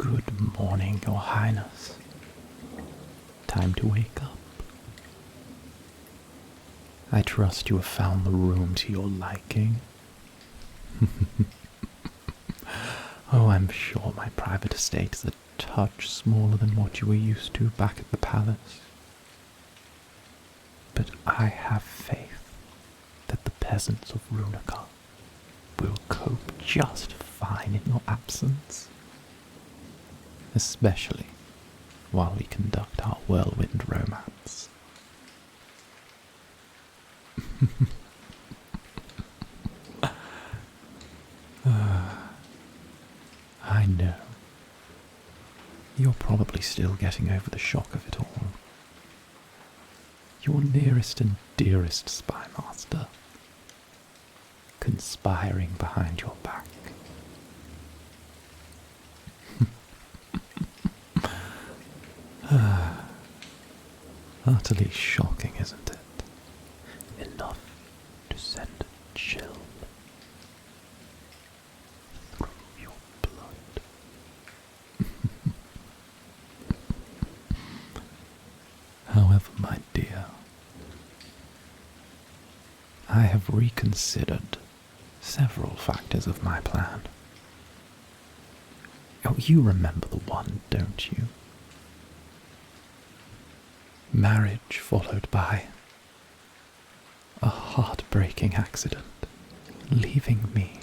Good morning, Your Highness. Time to wake up. I trust you have found the room to your liking. Oh, I'm sure my private estate is a touch smaller than what you were used to back at the palace. But I have faith that the peasants of Runica will cope just fine in your absence. Especially while we conduct our whirlwind romance. I know. You're probably still getting over the shock of it all. Your nearest and dearest Spymaster, conspiring behind your back. Utterly shocking, isn't it? Enough to send a chill through your blood. However, my dear, I have reconsidered several factors of my plan. Oh, you remember the one, don't you? Marriage followed by a heartbreaking accident, leaving me,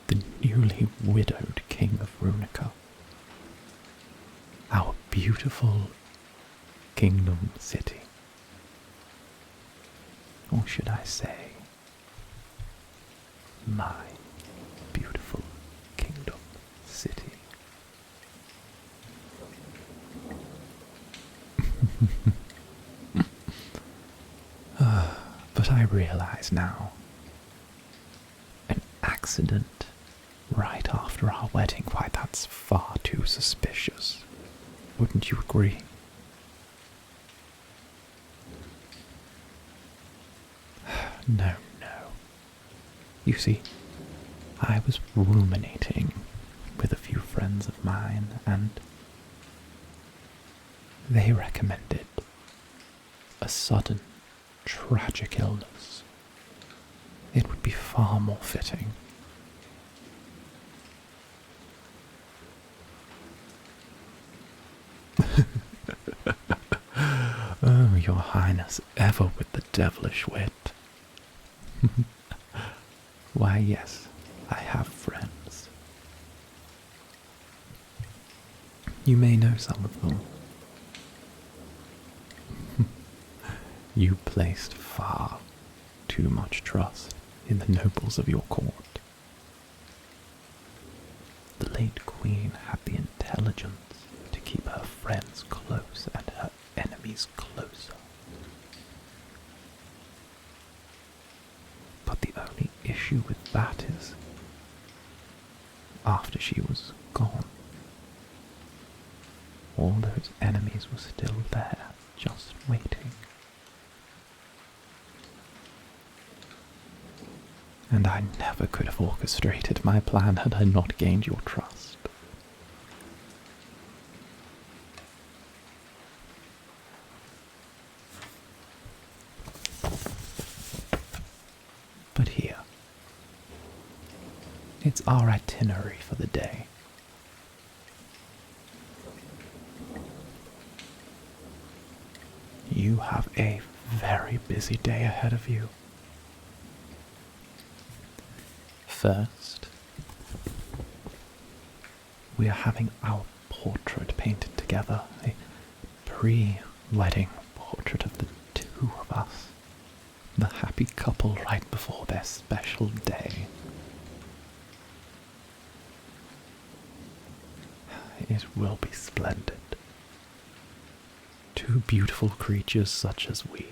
the newly widowed king of Runica, our beautiful kingdom city. Or should I say, my beautiful kingdom city. But I realize now, an accident right after our wedding, why that's far too suspicious. Wouldn't you agree? No. You see, I was ruminating with a few friends of mine, and they recommended a sudden, tragic illness. It would be far more fitting. Oh, Your Highness, ever with the devilish wit. Why, yes, I have friends. You may know some of them. You placed far too much trust in the nobles of your court. The late queen had the intelligence to keep her friends close and her enemies closer. But the only issue with that is, after she was gone, all those enemies were still there, just waiting. And I never could have orchestrated my plan had I not gained your trust. But here, it's our itinerary for the day. You have a very busy day ahead of you. First, we are having our portrait painted together, a pre-wedding portrait of the two of us, the happy couple right before their special day. It will be splendid. Two beautiful creatures such as we.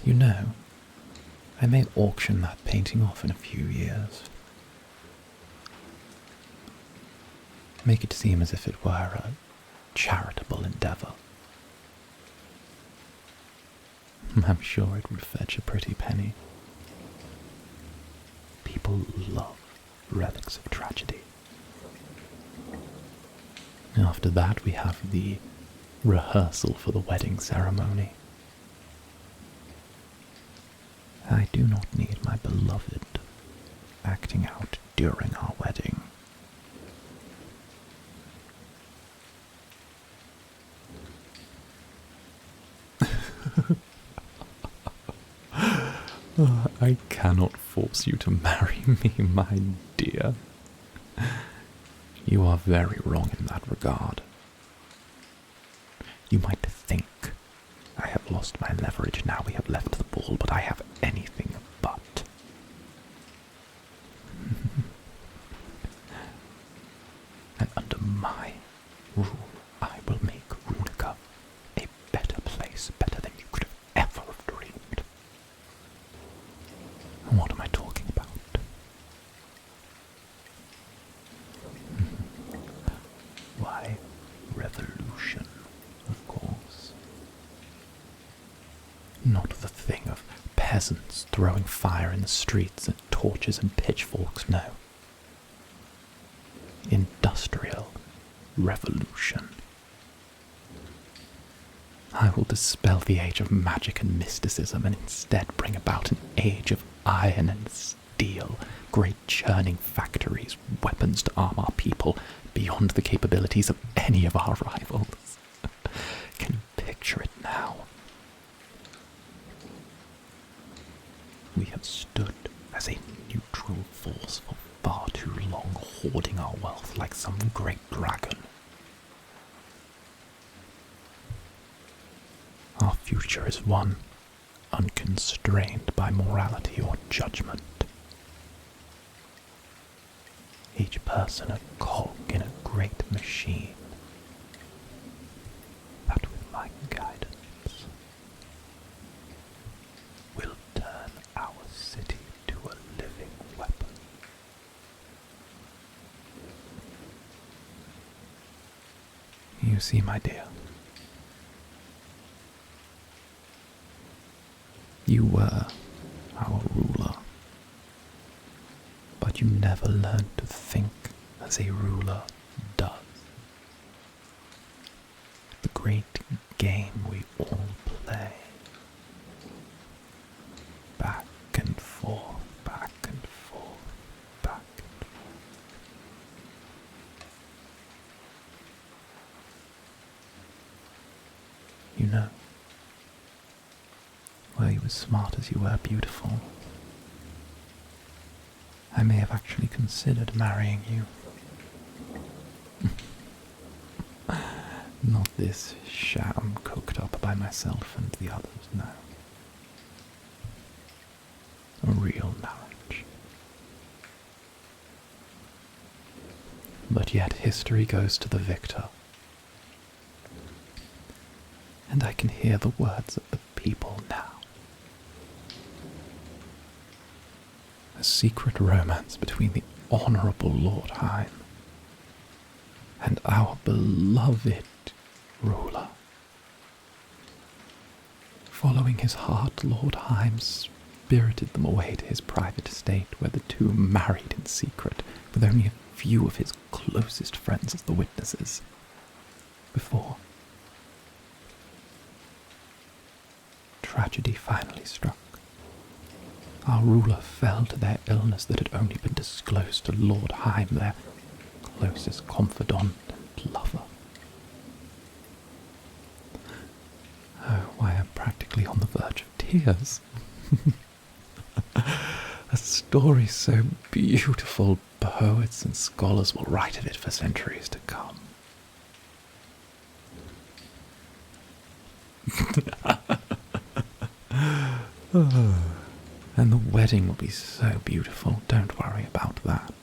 You know, I may auction that painting off in a few years. Make it seem as if it were a charitable endeavour. I'm sure it would fetch a pretty penny. People love relics of tragedy. After that we have the rehearsal for the wedding ceremony. I do not need my beloved acting out during our wedding. I cannot force you to marry me, my dear. You are very wrong in that regard. You might think I have lost my leverage now we have left the ball, but I have anything but. And under my rule, I will make Runica a better place, better than you could have ever have dreamed. And what am I talking about? Why, revolution, of course. Not the thing of peasants throwing fire in the streets and torches and pitchforks, no. Industrial revolution. I will dispel the age of magic and mysticism and instead bring about an age of iron and steel, great churning factories, weapons to arm our people beyond the capabilities of any of our rivals. Can you picture it now? We have stood as a neutral force for far too long, hoarding our wealth like some great dragon. Our future is one unconstrained by morality or judgment. Each person a cog in a great machine, that with my guidance will turn our city to a living weapon. You see, my dear, you were our ruler, but you never learned to think as a ruler does. The great game we all play. Back and forth, back and forth, back and forth. You know, were you as smart as you were beautiful, I may have actually considered marrying you. Not this sham cooked up by myself and the others, no. A real marriage. But yet history goes to the victor. And I can hear the words of the people now. A secret romance between the Honourable Lord Hyme and our beloved ruler. Following his heart, Lord Hyme spirited them away to his private estate, where the two married in secret, with only a few of his closest friends as the witnesses, before tragedy finally struck. Our ruler fell to their illness that had only been disclosed to Lord Hyme, their closest confidant and lover. Oh, I am practically on the verge of tears. A story so beautiful, poets and scholars will write of it for centuries to come. And the wedding will be so beautiful, don't worry about that.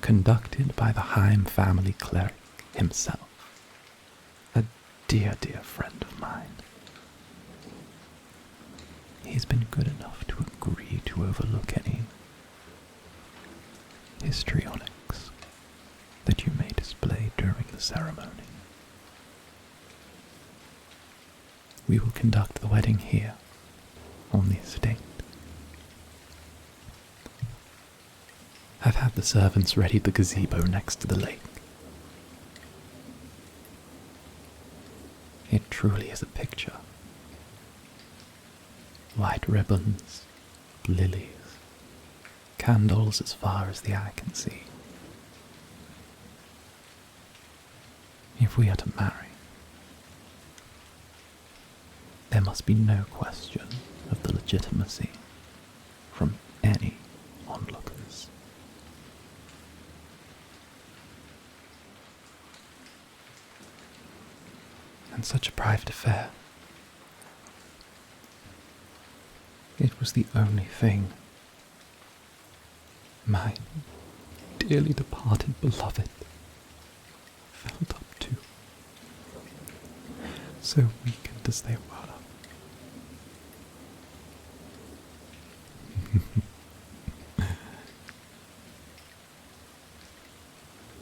Conducted by the Hyme family cleric himself, a dear, dear friend of mine. He's been good enough to agree to overlook any histrionics that you may display during the ceremony. We will conduct the wedding here, on the estate. I've had the servants ready the gazebo next to the lake. It truly is a picture. White ribbons, lilies, candles as far as the eye can see. If we are to marry, there must be no question of the legitimacy from any onlookers. And such a private affair. It was the only thing my dearly departed beloved felt up to, so weakened as they were.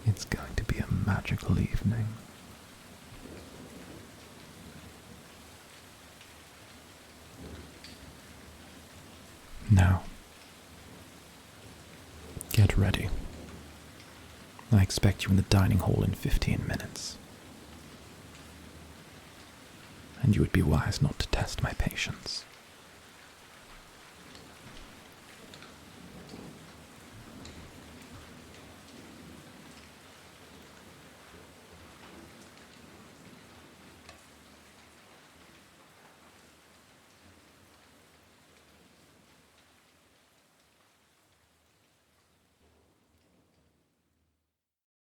It's going to be a magical evening. Now, get ready. I expect you in the dining hall in 15 minutes. And you would be wise not to test my patience.